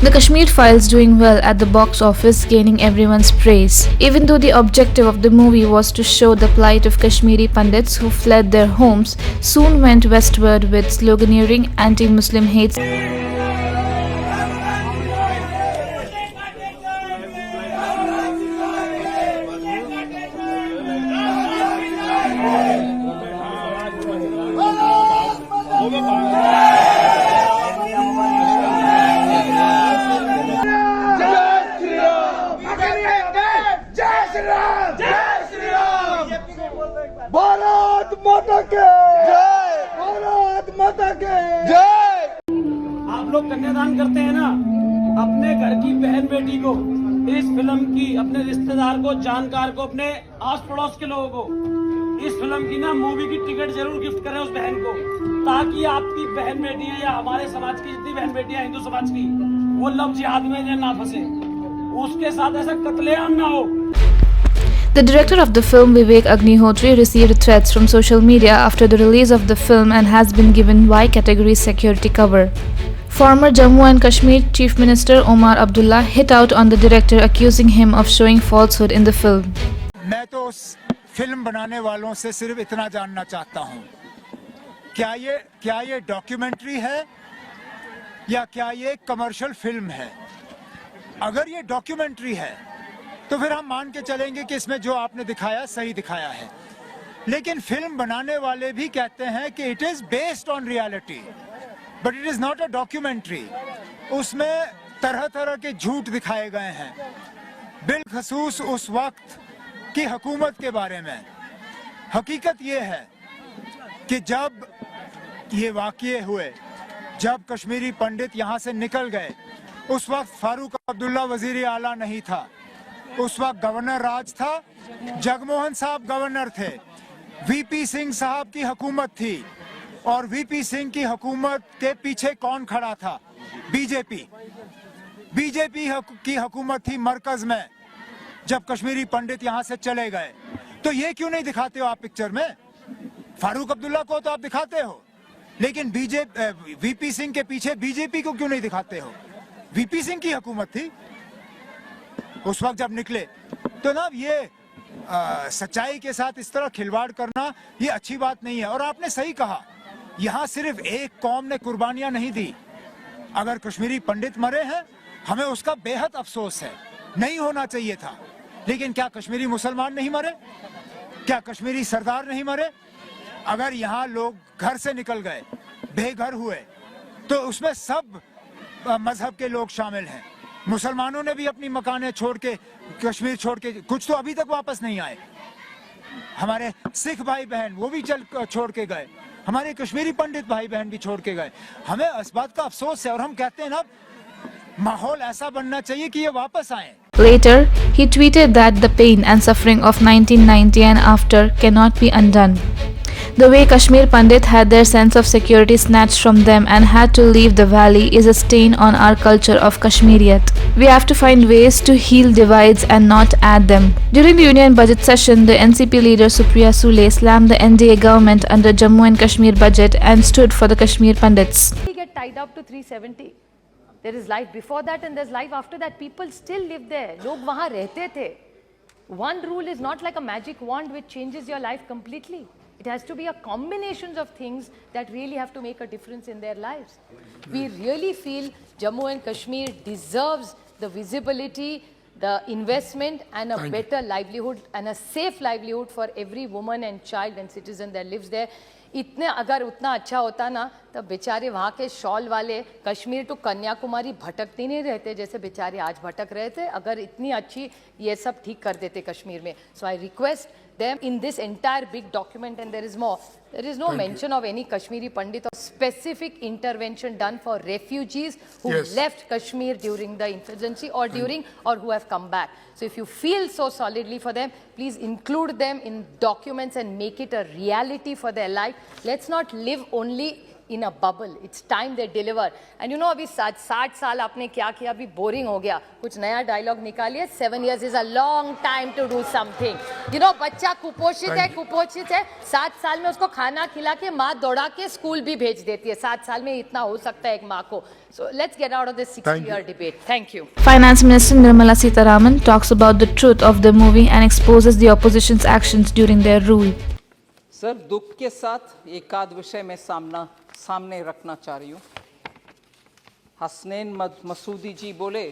The Kashmir Files doing well at the box office, gaining everyone's praise. Even though the objective of the movie was to show the plight of Kashmiri Pandits who fled their homes, soon went westward with sloganeering anti-Muslim hate. Bharat माता के जय, भारत माता के जय। आप लोग कन्यादान करते हैं ना, अपने घर की बहन बेटी को, इस फिल्म की, अपने रिश्तेदार को, जानकार को, अपने आस पड़ोस के लोगों को इस फिल्म की ना मूवी की टिकट जरूर गिफ्ट करें उस बहन को, ताकि आपकी बहन बेटियां या हमारे समाज की जितनी बहन बेटियां हिंदू समाज की, वो लव जिहाद में ना फंसे, उसके साथ ऐसा कत्लेआम ना हो। The director of the film, Vivek Agnihotri, received threats from social media after the release of the film and has been given Y category security cover. Former Jammu and Kashmir Chief Minister Omar Abdullah hit out on the director, accusing him of showing falsehood in the film. मैं तो उस film बनाने वालों से सिर्फ इतना जानना चाहता हूँ, क्या ये डॉक्यूमेंट्री है या क्या ये कमर्शियल फिल्म है? अगर ये डॉक्यूमेंट्री है तो फिर हम मान के चलेंगे कि इसमें जो आपने दिखाया सही दिखाया है, लेकिन फिल्म बनाने वाले भी कहते हैं कि it is based on reality but it is not a documentary. उसमें तरह तरह के झूठ दिखाए गए हैं, बिलखसूस उस वक्त की हुकूमत के बारे में। हकीकत ये है कि जब ये वाक़ये हुए, जब कश्मीरी पंडित यहाँ से निकल गए, उस वक्त फारूक अब्दुल्ला वजीर आला नहीं था, उस वक्त गवर्नर राज था, जगमोहन साहब गवर्नर थे, वीपी सिंह साहब की हुकूमत थी, और वीपी सिंह की हुकूमत के पीछे कौन खड़ा था? बीजेपी की हुकूमत थी मरकज में जब कश्मीरी पंडित यहाँ से चले गए। तो ये क्यों नहीं दिखाते हो आप पिक्चर में? फारूक अब्दुल्ला को तो आप दिखाते हो, लेकिन वीपी सिंह के पीछे बीजेपी को क्यों नहीं दिखाते हो? वीपी सिंह की हुकूमत थी उस वक्त जब निकले। तो ना ये सच्चाई के साथ इस तरह खिलवाड़ करना ये अच्छी बात नहीं है। और आपने सही कहा, यहाँ सिर्फ एक कौम ने कुर्बानियां नहीं दी। अगर कश्मीरी पंडित मरे हैं, हमें उसका बेहद अफसोस है, नहीं होना चाहिए था। लेकिन क्या कश्मीरी मुसलमान नहीं मरे? क्या कश्मीरी सरदार नहीं मरे? अगर यहाँ लोग घर से निकल गए, बेघर हुए, तो उसमें सब मजहब के लोग शामिल हैं। मुसलमानों ने भी अपनी मकानें छोड़ के, कश्मीर छोड़ के, कुछ तो अभी तक वापस नहीं आए। हमारे सिख भाई बहन वो भी छोड़ के गए, हमारे कश्मीरी पंडित भाई बहन भी छोड़ के गए। हमें इस बात का अफसोस है और हम कहते हैं ना, माहौल ऐसा बनना चाहिए कि ये वापस आए। Later, he tweeted that the pain and suffering of 1990 and after cannot be undone. The way Kashmir Pandit had their sense of security snatched from them and had to leave the valley is a stain on our culture of Kashmiriyat. We have to find ways to heal divides and not add them. During the Union Budget session, the NCP leader Supriya Sule slammed the NDA government under Jammu and Kashmir budget and stood for the Kashmir Pandits. We get tied up to 370. There is life before that and there's life after that. People still live there. लोग वहाँ रहते थे. One rule is not like a magic wand which changes your life completely. It has to be a combination of things that really have to make a difference in their lives. We really feel Jammu and Kashmir deserves the visibility, the investment and a better livelihood and a safe livelihood for every woman and child and citizen that lives there. इतने अगर उतना अच्छा होता ना, तब बेचारे वहाँ के शॉल वाले कश्मीर टू कन्याकुमारी भटकते नहीं रहते जैसे बेचारे आज भटक रहे थे, अगर इतनी अच्छी ये सब ठीक कर देते कश्मीर में। So I request them in this entire big document, and there is more. There is no mention of any Kashmiri Pandit or specific intervention done for refugees who left Kashmir during the insurgency or during or who have come back. So if you feel so solidly for them, please include them in documents and make it a reality for their life. Let's not live only in a bubble. It's time they deliver. And you know, अभी 60 साल आपने क्या किया, अभी boring हो गया, कुछ नया dialogue निकालिए. 7 years is a long time to do something. You know, बच्चा कुपोषित है, 7 साल में उसको खाना खिला के माँ दौड़ा के स्कूल भी भेज देती है. 7 साल में इतना हो सकता है एक माँ को. So let's get out of this 60-year debate. Thank you. Finance Minister Nirmala Sitharaman talks about the truth of the movie and exposes the opposition's actions during their rule. Sir, दुख के साथ एक आध विषय में सामने रखना चाह रही हूँ. हसनैन मसूदी जी बोले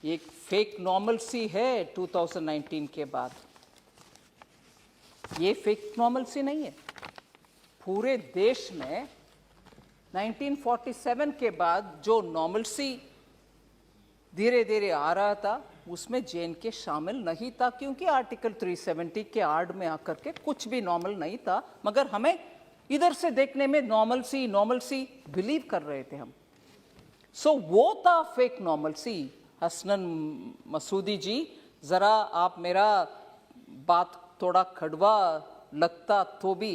ये एक फेक नॉर्मलसी है 2019 के बाद. ये फेक नॉर्मलसी नहीं है. पूरे देश में 1947 के बाद जो नॉर्मलसी धीरे धीरे आ रहा था उसमें JNK शामिल नहीं था, क्योंकि आर्टिकल 370 के आड़ में आकर के कुछ भी नॉर्मल नहीं था, मगर हमें इधर से देखने में नॉर्मलसी बिलीव कर रहे थे हम. सो वो था फेक नॉर्मलसी. हसनैन मसूदी जी, जरा आप मेरा बात थोड़ा कड़वा लगता तो भी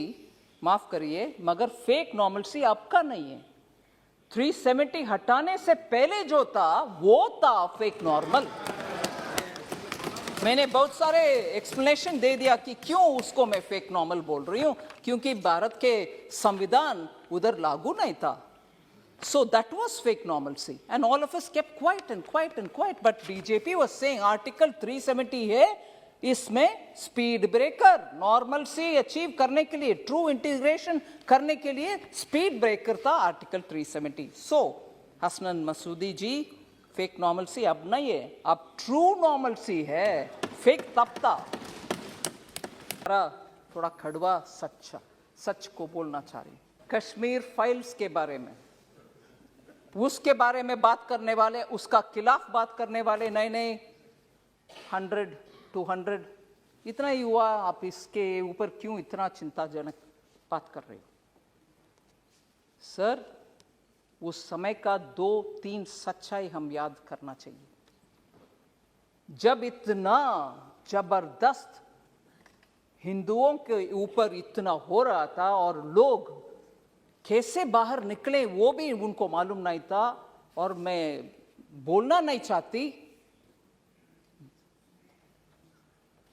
माफ करिए, मगर फेक नॉर्मलसी आपका नहीं है. 370 हटाने से पहले जो था वो था फेक नॉर्मल. मैंने बहुत सारे एक्सप्लेनेशन दे दिया कि क्यों उसको मैं फेक नॉर्मल बोल रही हूं, क्योंकि भारत के संविधान उधर लागू नहीं था. So that was fake normalcy and all of us kept quiet. But BJP was saying article 370 है, इसमें स्पीड ब्रेकर नॉर्मलसी अचीव करने के लिए, ट्रू इंटीग्रेशन करने के लिए स्पीड ब्रेकर था आर्टिकल 370. सो हसनैन मसूदी जी, फेक नॉर्मलसी अब नहीं है, अब ट्रू नॉर्मलसी है. फेक तब था. थोड़ा कड़वा सच को बोलना चाह रही. कश्मीर फाइल्स के बारे में, उसके बारे में बात करने वाले, उसका खिलाफ बात करने वाले नहीं 100 200 इतना ही हुआ. आप इसके ऊपर क्यों इतना चिंताजनक बात कर रहे हो? सर, उस समय का 2-3 सच्चाई हम याद करना चाहिए. जब इतना जबरदस्त हिंदुओं के ऊपर इतना हो रहा था और लोग कैसे बाहर निकले वो भी उनको मालूम नहीं था, और मैं बोलना नहीं चाहती.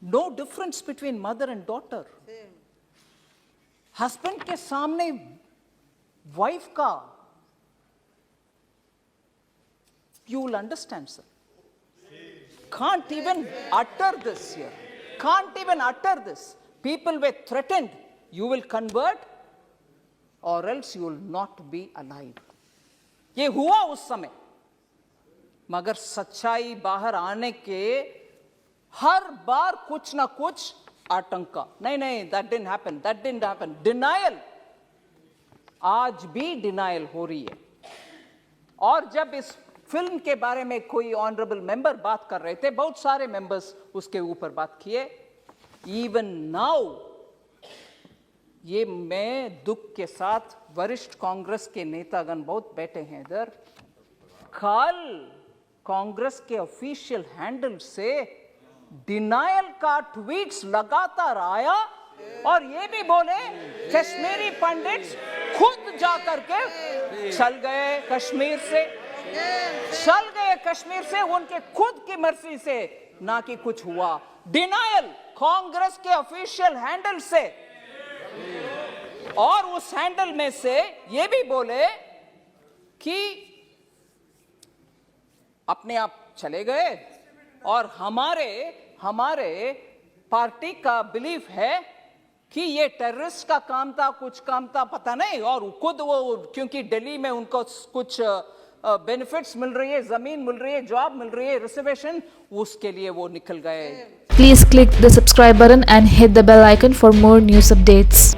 No difference between mother and daughter. Husband के सामने वाइफ का, you will understand, sir. Can't even utter this here. Can't even utter this. People were threatened. You will convert or else you will not be alive. ये हुआ उस समय, मगर सच्चाई बाहर आने के हर बार कुछ ना कुछ आतंका. नहीं, that didn't happen. Denial. आज भी डिनायल हो रही है. और जब इस फिल्म के बारे में कोई ऑनरेबल मेंबर बात कर रहे थे, बहुत सारे मेंबर्स उसके ऊपर बात किए. इवन नाउ, ये मैं दुख के साथ, वरिष्ठ कांग्रेस के नेतागण बहुत बैठे हैं इधर, कल कांग्रेस के ऑफिशियल हैंडल से डिनायल का ट्वीट्स लगातार आया, और ये भी बोले कश्मीरी पंडित्स खुद जाकर के चल गए कश्मीर से, उनके खुद की मर्जी से, ना कि कुछ हुआ. डिनायल कांग्रेस के ऑफिशियल हैंडल से. और उस हैंडल में से ये भी बोले कि अपने आप चले गए, और हमारे पार्टी का बिलीफ है कि ये टेररिस्ट का काम था, कुछ काम था, पता नहीं. और खुद वो, क्योंकि दिल्ली में उनको कुछ बेनिफिट्स मिल रही है, जमीन मिल रही है, जॉब मिल रही है, रिजर्वेशन, उसके लिए वो निकल गए. Please click the subscribe button and hit the bell icon for more news updates.